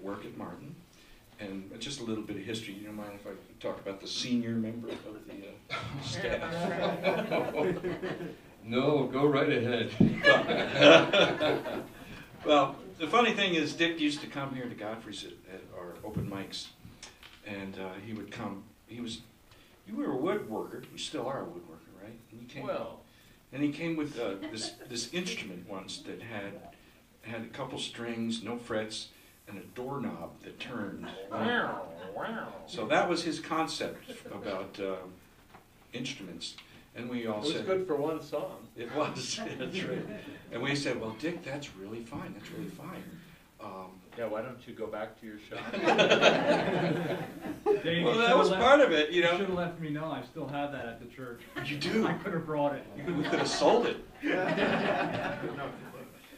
work at Martin. And just a little bit of history. You don't mind if I talk about the senior member of the staff? No, go right ahead. Well, the funny thing is, Dick used to come here to Godfrey's at our open mics, and he would come. You were a woodworker. You still are a woodworker, right? And you came, Well, and he came with this instrument once that had a couple strings, no frets, and a doorknob that turned. wow, wow. So that was his concept about instruments. And we all It was said, good for one song. it was, that's right. And we said, well, Dick, that's really fine, that's really fine. Yeah, why don't you go back to your shop? Dave, Well, that was part of it, you You know. should have let me know. I still have that at the church. You do. I could have brought it. We could have sold it.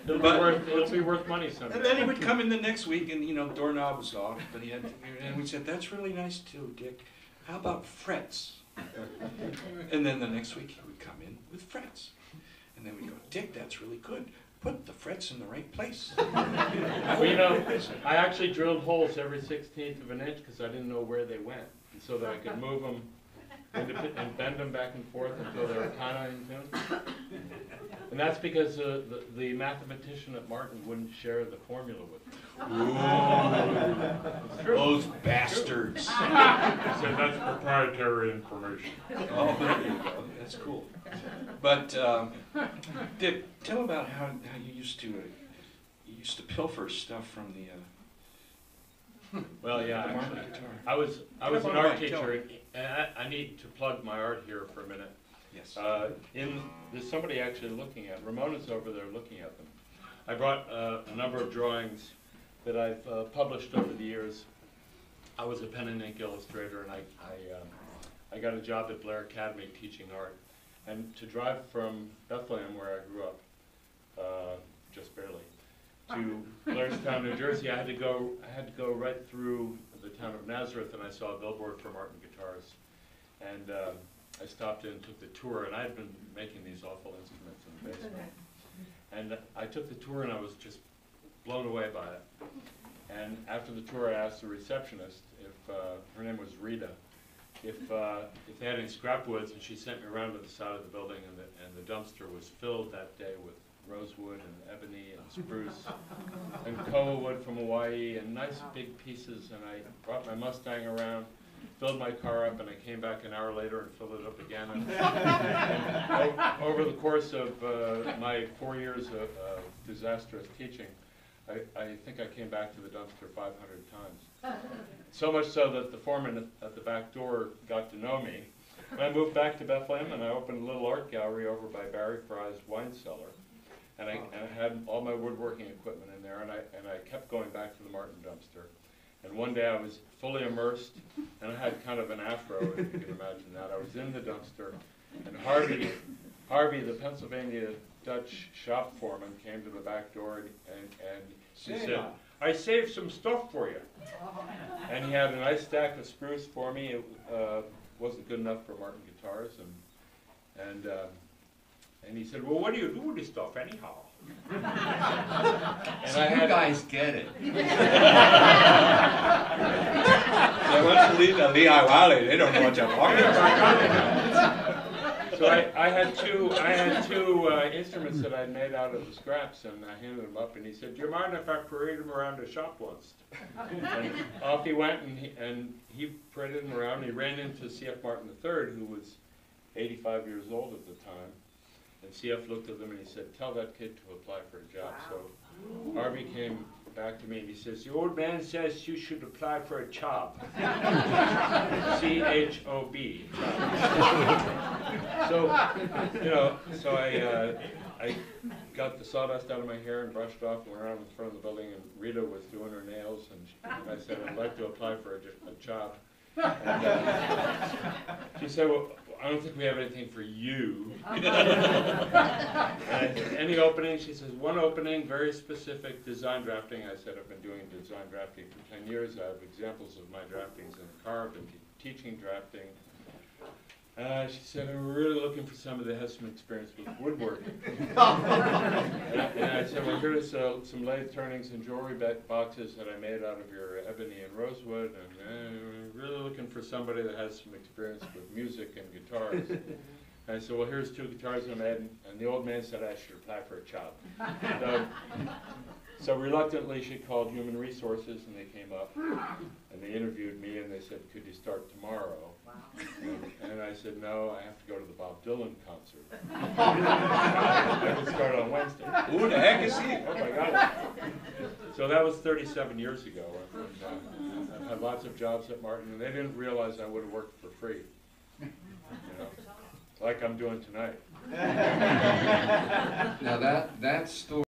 It'll be worth money someday. And then he would come in the next week and, you know, doorknob was off, but he had, and we said, that's really nice too, Dick. How about frets? And then the next week he would come in with frets. And then we'd go, Dick, that's really good. Put the frets in the right place. Well, you know, I actually drilled holes every 16th of an inch because I didn't know where they went, and so that I could move them and bend them back and forth until they were kind of in tune. And that's because the mathematician at Martin wouldn't share the formula with me. Ooh, those bastards. He said that's proprietary information. Oh, there you go. That's cool. But Dick, tell about how you used to pilfer stuff from the. Well, yeah, the Martin actually, guitar. I was an art teacher, and I need to plug my art here for a minute. Yes. There's somebody actually looking at. Ramona's over there looking at them. I brought a number of drawings that I've published over the years. I was a pen and ink illustrator, and I got a job at Blair Academy teaching art. And to drive from Bethlehem, where I grew up, just barely, to Blairstown, New Jersey, I had to go right through the town of Nazareth, and I saw a billboard for Martin Guitars. And I stopped in and took the tour, and I had been making these awful instruments in the basement. And I took the tour, and I was just blown away by it. And after the tour, I asked the receptionist if her name was Rita, if they had any scrap woods, and she sent me around to the side of the building, and the dumpster was filled that day with rosewood and ebony and spruce and koa wood from Hawaii and nice big pieces. And I brought my Mustang around, filled my car up, and I came back an hour later and filled it up again. And over the course of my 4 years of disastrous teaching, I think I came back to the dumpster 500 times. So much so that the foreman at the back door got to know me. And I moved back to Bethlehem, and I opened a little art gallery over by Barry Fry's wine cellar. And I had all my woodworking equipment in there, and I kept going back to the Martin dumpster. And one day I was fully immersed, and I had kind of an afro, if you can imagine that. I was in the dumpster, and Harvey, the Pennsylvania Dutch shop foreman, came to the back door, and he said, I saved some stuff for you. And he had a nice stack of spruce for me. It wasn't good enough for Martin Guitars, and he said, well, what do you do with this stuff anyhow? And So you guys get it. Once you leave the Lehigh Valley, they don't know what you're talking about. So I had two instruments that I made out of the scraps, and I handed them up, and he said, do you mind if I parade them around the shop once? And off he went, and he paraded them around, and he ran into C.F. Martin III, who was 85 years old at the time. And C.F. looked at them and he said, tell that kid to apply for a job. So Harvey came back to me and he says, the old man says you should apply for a job. C-H-O-B. So, you know, so I got the sawdust out of my hair and brushed off and went around in front of the building, and Rita was doing her nails, and I said, I'd like to apply for a job. And she said, well, I don't think we have anything for you. Any opening? She says, one opening, very specific, design drafting. I said, I've been doing design drafting for 10 years. I have examples of my draftings in the car. I've been teaching drafting. She said, I'm really looking for somebody that has some experience with woodworking. And I said, well, here's some lathe turnings and jewelry boxes that I made out of your ebony and rosewood, and really looking for somebody that has some experience with music and guitars. And I said, well, here's 2 guitars I made, and the old man said I should apply for a job. So reluctantly, she called Human Resources, and they came up, and they interviewed me, and they said, could you start tomorrow? Wow. And I said, no, I have to go to the Bob Dylan concert. I can start on Wednesday. Who the heck is he? Oh my God. So that was 37 years ago. And, I've had lots of jobs at Martin, and they didn't realize I would have worked for free. You know, like I'm doing tonight. Now that story